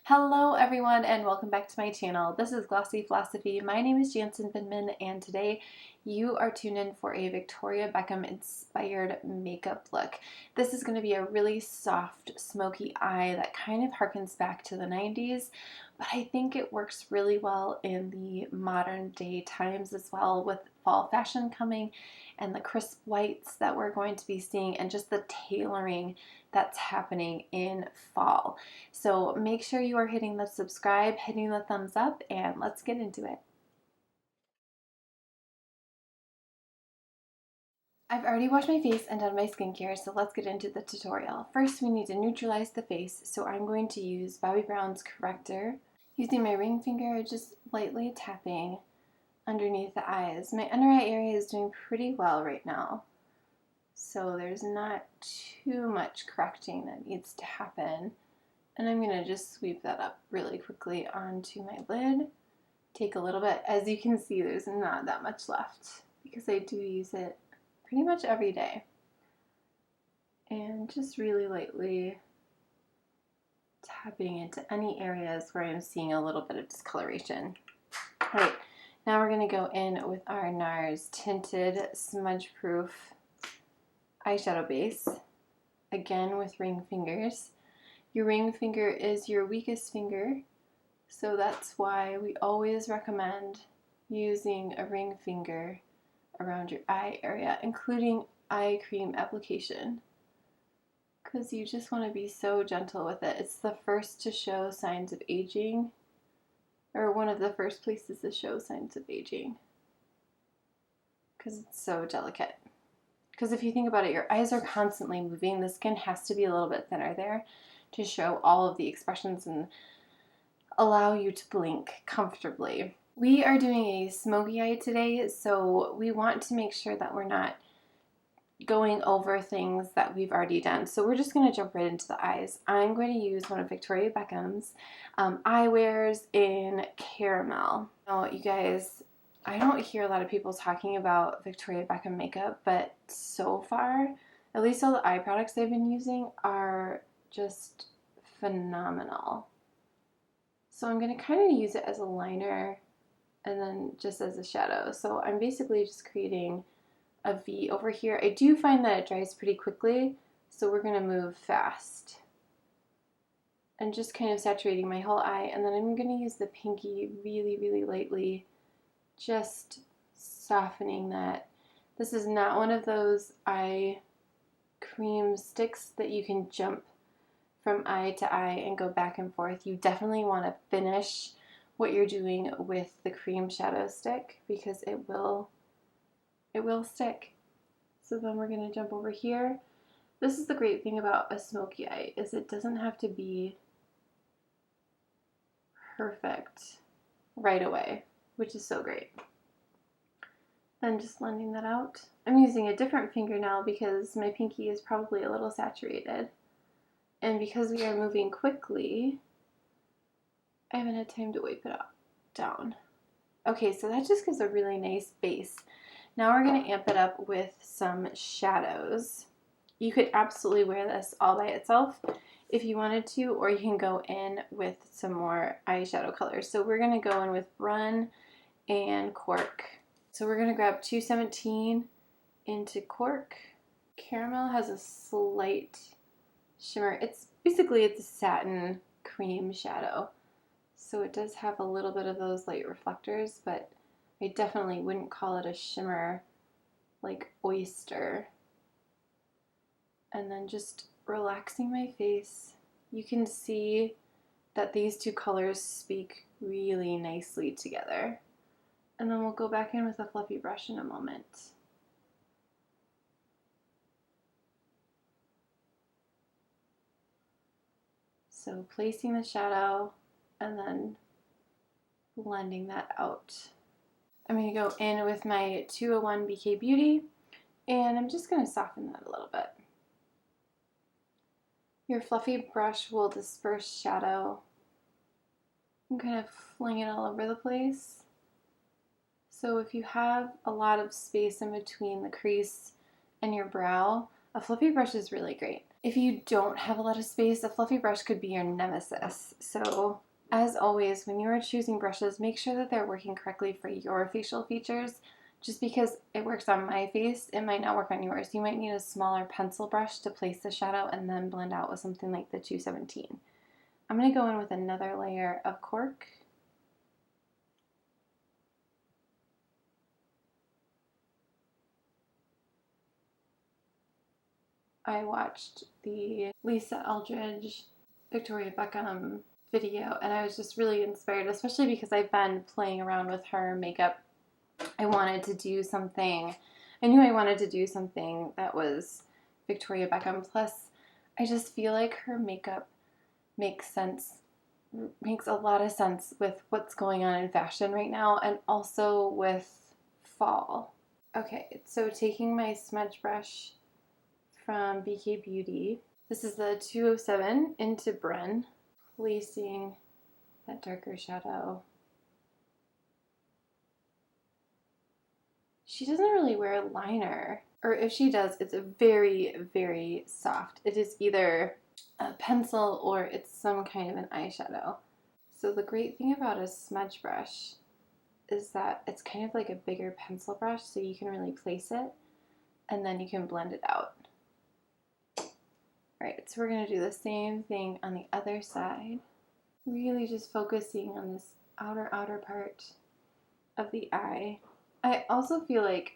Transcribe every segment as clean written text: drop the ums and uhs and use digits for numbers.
Hello everyone and welcome back to my channel. This is Glossy Philosophy. My name is Jansen Binman and today you are tuned in for a Victoria Beckham inspired makeup look. This is going to be a really soft smoky eye that kind of harkens back to the 90s, but I think it works really well in the modern day times as well, with fall fashion coming and the crisp whites that we're going to be seeing and just the tailoring that's happening in fall. So make sure you are hitting the subscribe, hitting the thumbs up, and let's get into it. I've already washed my face and done my skincare, so let's get into the tutorial. First, we need to neutralize the face, so I'm going to use Bobbi Brown's Corrector. Using my ring finger, just lightly tapping underneath the eyes. My under eye area is doing pretty well right now, so there's not too much correcting that needs to happen. And I'm going to just sweep that up really quickly onto my lid. Take a little bit. As you can see, there's not that much left because I do use it pretty much every day. And just really lightly tapping into any areas where I'm seeing a little bit of discoloration. All right, now we're going to go in with our NARS Tinted Smudge Proof eyeshadow base, again with ring fingers. Your ring finger is your weakest finger, so that's why we always recommend using a ring finger around your eye area, including eye cream application, because you just want to be so gentle with it. It's the first to show signs of aging, or one of the first places to show signs of aging, because it's so delicate. Because if you think about it, your eyes are constantly moving. The skin has to be a little bit thinner there to show all of the expressions and allow you to blink comfortably. We are doing a smoky eye today, so we want to make sure that we're not going over things that we've already done. So we're just going to jump right into the eyes. I'm going to use one of Victoria Beckham's eyewears in Caramel. Now, you guys, I don't hear a lot of people talking about Victoria Beckham makeup, but so far, at least all the eye products I've been using are just phenomenal. So I'm going to kind of use it as a liner and then just as a shadow. So I'm basically just creating a V over here. I do find that it dries pretty quickly, so we're going to move fast. And just kind of saturating my whole eye, and then I'm going to use the pinky really, really lightly, just softening that. This is not one of those eye cream sticks that you can jump from eye to eye and go back and forth. You definitely want to finish what you're doing with the cream shadow stick because it will stick. So then we're going to jump over here. This is the great thing about a smoky eye, is it doesn't have to be perfect right away, which is so great. Then just blending that out. I'm using a different finger now because my pinky is probably a little saturated. And because we are moving quickly, I haven't had time to wipe it down. Okay, so that just gives a really nice base. Now we're going to amp it up with some shadows. You could absolutely wear this all by itself if you wanted to, or you can go in with some more eyeshadow colors. So we're going to go in with Brun and Cork. So we're going to grab 217 into Cork. Caramel has a slight shimmer. It's a satin cream shadow. So it does have a little bit of those light reflectors, but I definitely wouldn't call it a shimmer like oyster. And then just relaxing my face. You can see that these two colors speak really nicely together. And then we'll go back in with a fluffy brush in a moment. So placing the shadow and then blending that out. I'm going to go in with my 201 BK Beauty, and I'm just going to soften that a little bit. Your fluffy brush will disperse shadow and kind of fling it all over the place. So if you have a lot of space in between the crease and your brow, a fluffy brush is really great. If you don't have a lot of space, a fluffy brush could be your nemesis. So as always, when you are choosing brushes, make sure that they're working correctly for your facial features. Just because it works on my face, it might not work on yours. You might need a smaller pencil brush to place the shadow and then blend out with something like the 217. I'm going to go in with another layer of Cork. I watched the Lisa Eldridge, Victoria Beckham video, and I was just really inspired, especially because I've been playing around with her makeup. I wanted to do something, I knew I wanted to do something that was Victoria Beckham, plus I just feel like her makeup makes a lot of sense with what's going on in fashion right now, and also with fall. Okay, so taking my smudge brush from BK Beauty, this is the 207 into Brun, placing that darker shadow. She doesn't really wear a liner, or if she does, it's a very, very soft. It is either a pencil or it's some kind of an eyeshadow. So the great thing about a smudge brush is that it's kind of like a bigger pencil brush, so you can really place it and then you can blend it out. Alright, so we're going to do the same thing on the other side. Really just focusing on this outer part of the eye. I also feel like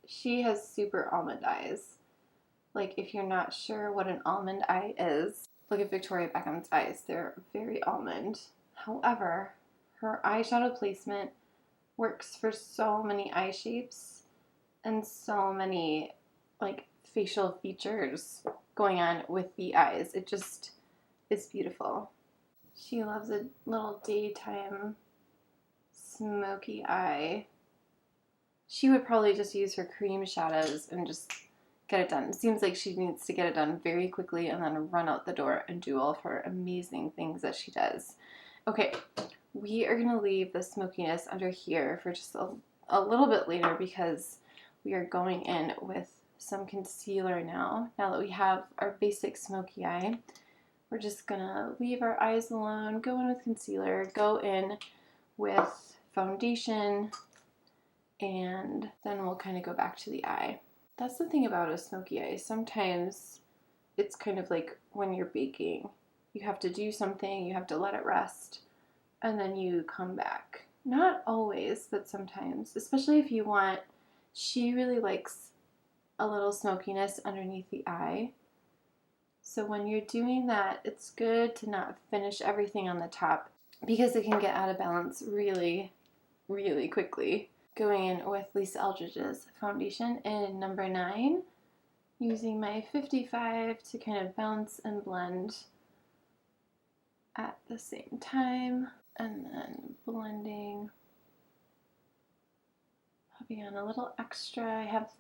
she has super almond eyes. Like, if you're not sure what an almond eye is, look at Victoria Beckham's eyes. They're very almond. However, her eyeshadow placement works for so many eye shapes and so many, like, facial features going on with the eyes. It just is beautiful. She loves a little daytime smoky eye. She would probably just use her cream shadows and just get it done. It seems like she needs to get it done very quickly and then run out the door and do all of her amazing things that she does. Okay, we are going to leave the smokiness under here for just a little bit later because we are going in with some concealer now. Now that we have our basic smoky eye, we're just going to leave our eyes alone, go in with concealer, go in with foundation, and then we'll kind of go back to the eye. That's the thing about a smoky eye. Sometimes it's kind of like when you're baking. You have to do something, you have to let it rest, and then you come back. Not always, but sometimes. Especially if you want, she really likes a little smokiness underneath the eye. So when you're doing that, it's good to not finish everything on the top because it can get out of balance really, really quickly. Going in with Lisa Eldridge's foundation in number 9, using my 55 to kind of bounce and blend at the same time, and then blending, popping on a little extra. I have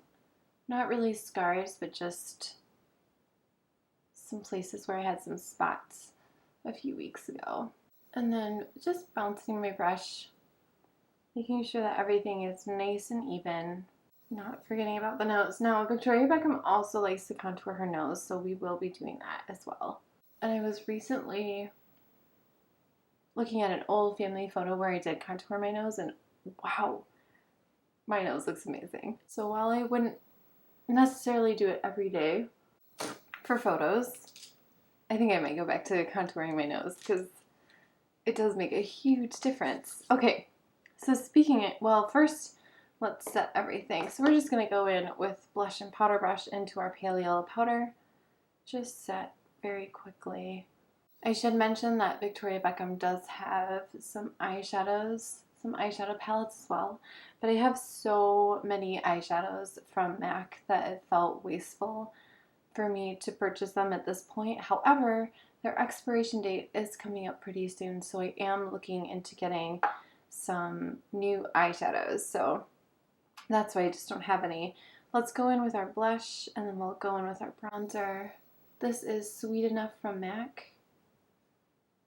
not really scars, but just some places where I had some spots a few weeks ago. And then just bouncing my brush, making sure that everything is nice and even, not forgetting about the nose. Now, Victoria Beckham also likes to contour her nose, so we will be doing that as well. And I was recently looking at an old family photo where I did contour my nose, and wow, my nose looks amazing. So while I wouldn't necessarily do it every day for photos, I think I might go back to contouring my nose because it does make a huge difference. Okay. So speaking it, well, first let's set everything. So we're just going to go in with blush and powder brush into our pale yellow powder. Just set very quickly. I should mention that Victoria Beckham does have some eyeshadows, some eyeshadow palettes as well. But I have so many eyeshadows from MAC that it felt wasteful for me to purchase them at this point. However, their expiration date is coming up pretty soon, so I am looking into getting some new eyeshadows, so that's why I just don't have any. Let's go in with our blush, and then we'll go in with our bronzer. This is Sweet Enough from MAC,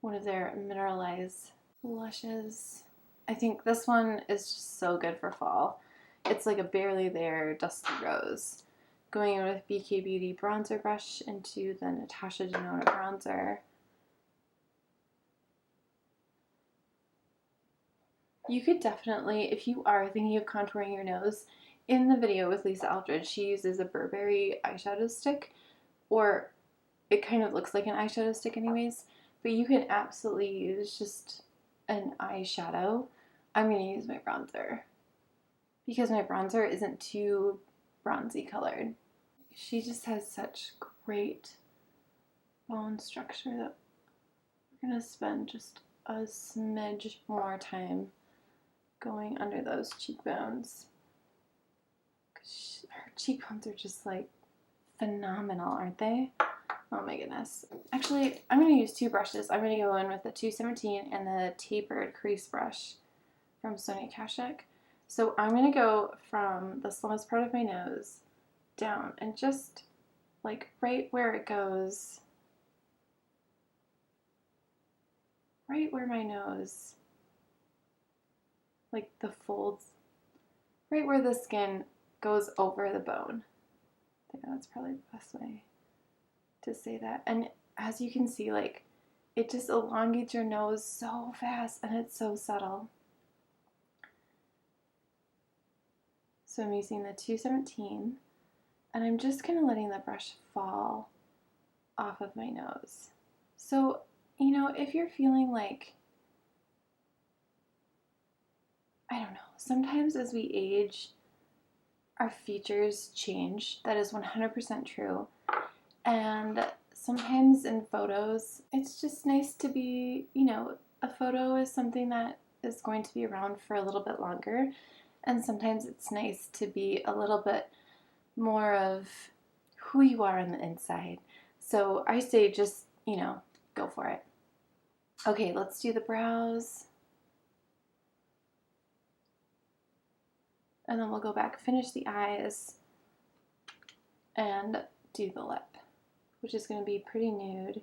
one of their mineralized blushes. I think this one is just so good for fall. It's like a barely there dusty rose. going in with BK Beauty bronzer brush into the NATASHA DENONA bronzer. You could definitely, if you are thinking of contouring your nose, in the video with Lisa Eldridge, she uses a Burberry eyeshadow stick, or it kind of looks like an eyeshadow stick anyways, but you can absolutely use just an eyeshadow. I'm going to use my bronzer because my bronzer isn't too bronzy colored. She just has such great bone structure that we're going to spend just a smidge more time going under those cheekbones. Her cheekbones are just like phenomenal, aren't they? Oh my goodness. Actually, I'm going to use two brushes. I'm going to go in with the 217 and the tapered crease brush from Sonia Kashuk. So I'm going to go from the slimmest part of my nose down and just like right where it goes, right where my nose, like the folds, right where the skin goes over the bone. I think that's probably the best way to say that. And as you can see, like, it just elongates your nose so fast and it's so subtle. So I'm using the 217 and I'm just kind of letting the brush fall off of my nose. So, you know, if you're feeling like, I don't know, sometimes as we age, our features change. That is 100% true. And sometimes in photos, it's just nice to be, you know, a photo is something that is going to be around for a little bit longer. And sometimes it's nice to be a little bit more of who you are on the inside. So I say just, you know, go for it. Okay, let's do the brows. And then we'll go back, finish the eyes, and do the lip, which is going to be pretty nude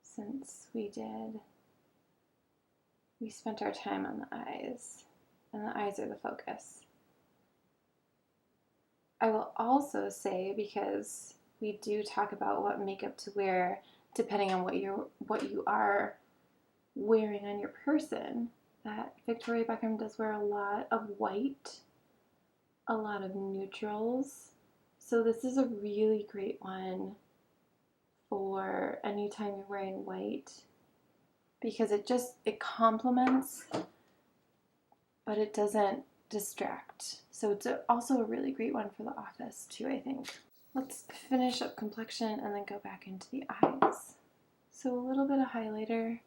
since we spent our time on the eyes, and the eyes are the focus. I will also say, because we do talk about what makeup to wear depending on what you are wearing on your person, that Victoria Beckham does wear a lot of white, a lot of neutrals. So this is a really great one for anytime you're wearing white, because it complements, but it doesn't distract. So it's also a really great one for the office too, I think. Let's finish up complexion and then go back into the eyes. So a little bit of highlighter.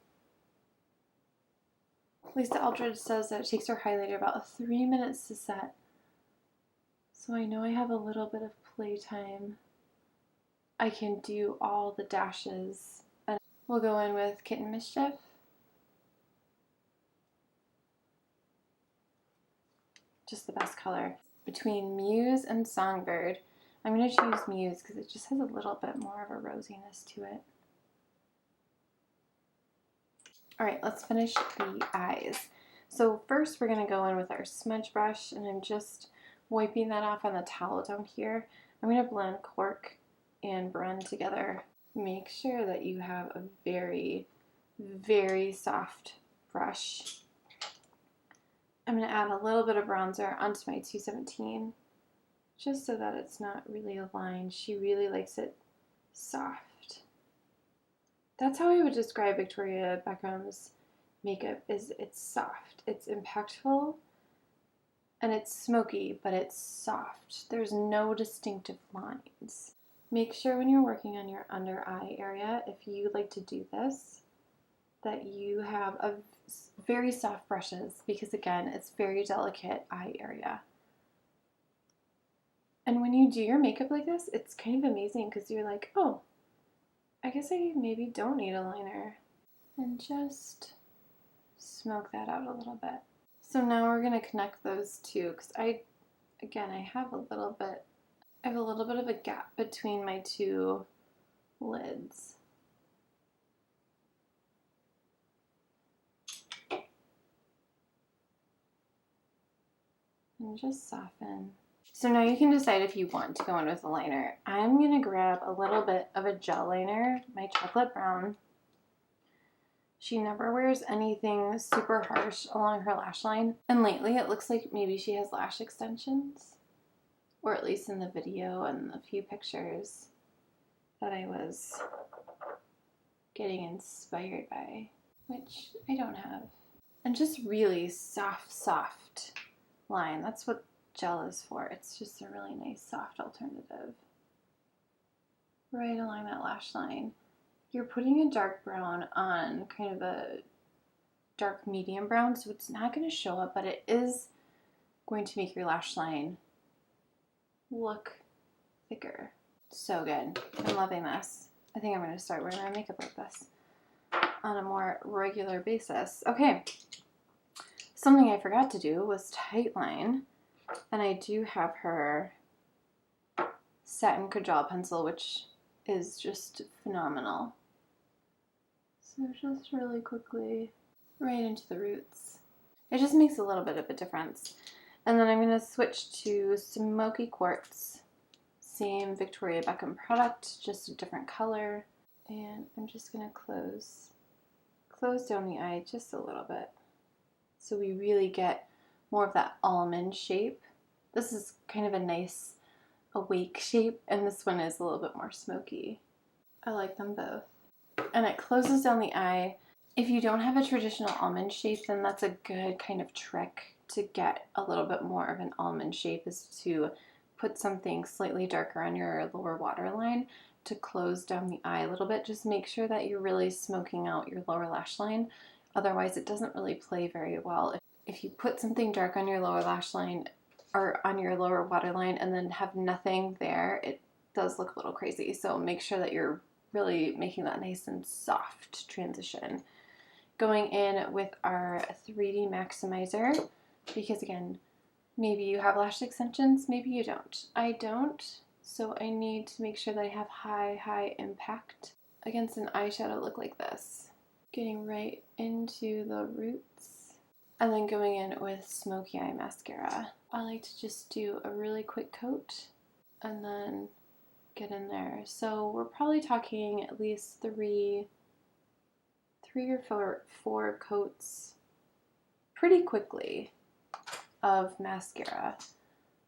Lisa Eldridge says that it takes her highlighter about 3 minutes to set. So I know I have a little bit of playtime. I can do all the dashes. And we'll go in with Kitten Mischief. Just the best color. Between Muse and Songbird, I'm going to choose Muse because it just has a little bit more of a rosiness to it. Alright, let's finish the eyes. So first we're going to go in with our smudge brush, and I'm just wiping that off on the towel down here. I'm going to blend Cork and Brun together. Make sure that you have a very, very soft brush. I'm going to add a little bit of bronzer onto my 217, just so that it's not really a line. She really likes it soft. That's how I would describe Victoria Beckham's makeup, is it's soft, it's impactful, and it's smoky, but it's soft. There's no distinctive lines. Make sure when you're working on your under eye area, if you like to do this, that you have a very soft brushes, because again, it's very delicate eye area. And when you do your makeup like this, it's kind of amazing because you're like, oh, I guess I maybe don't need a liner. And just smoke that out a little bit. So now we're going to connect those two, because I have a little bit of a gap between my two lids. And just soften. So now you can decide if you want to go in with a liner. I'm going to grab a little bit of a gel liner, my chocolate brown. She never wears anything super harsh along her lash line. And lately it looks like maybe she has lash extensions. Or at least in the video and a few pictures that I was getting inspired by, which I don't have. And just really soft line. That's what gel is for. It's just a really nice soft alternative. Right along that lash line. You're putting a dark brown on kind of a dark medium brown, so it's not going to show up, but it is going to make your lash line look thicker. So good. I'm loving this. I think I'm going to start wearing my makeup like this on a more regular basis. Okay. Something I forgot to do was tightline, and I do have her Satin Kajal pencil, which is just phenomenal. So just really quickly right into the roots. It just makes a little bit of a difference. And then I'm going to switch to Smoky Quartz. Same Victoria Beckham product, just a different color. And I'm just going to close down the eye just a little bit, so we really get more of that almond shape. This is kind of a nice awake shape, and this one is a little bit more smoky. I like them both. And it closes down the eye. If you don't have a traditional almond shape, then that's a good kind of trick to get a little bit more of an almond shape, is to put something slightly darker on your lower waterline to close down the eye a little bit. Just make sure that you're really smoking out your lower lash line. Otherwise, it doesn't really play very well. If you put something dark on your lower lash line or on your lower waterline and then have nothing there, it does look a little crazy. So make sure that you're really making that nice and soft transition. Going in with our 3D Maximizer, because again, maybe you have lash extensions, maybe you don't. I don't, so I need to make sure that I have high impact against an eyeshadow look like this. Getting right into the roots. And then going in with Smokey Eye Mascara. I like to just do a really quick coat and then get in there. So we're probably talking at least three or four coats pretty quickly of mascara.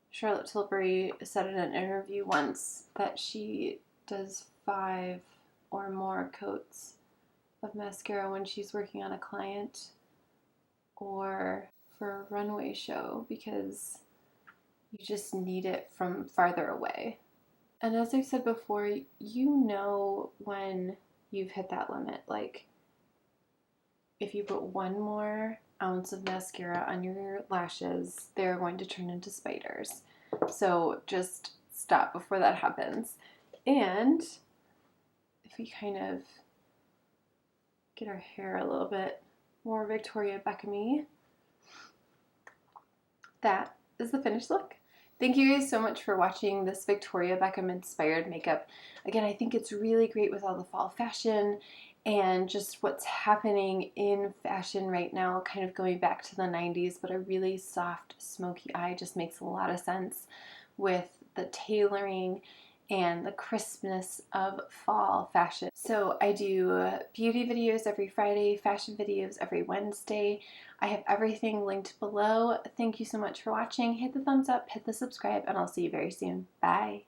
Charlotte Tilbury said in an interview once that she does 5 or more coats of mascara when she's working on a client or for a runway show, because you just need it from farther away. And as I've said before, you know when you've hit that limit. Like, if you put 1 more ounce of mascara on your lashes, they're going to turn into spiders. So just stop before that happens. And if we kind of get our hair a little bit more Victoria Beckham-y, that is the finished look. Thank you guys so much for watching this Victoria Beckham inspired makeup. Again, I think it's really great with all the fall fashion and just what's happening in fashion right now, kind of going back to the 90s, but a really soft smoky eye just makes a lot of sense with the tailoring and the crispness of fall fashion. So I do beauty videos every Friday, fashion videos every Wednesday. I have everything linked below. Thank you so much for watching. Hit the thumbs up, hit the subscribe, and I'll see you very soon. Bye.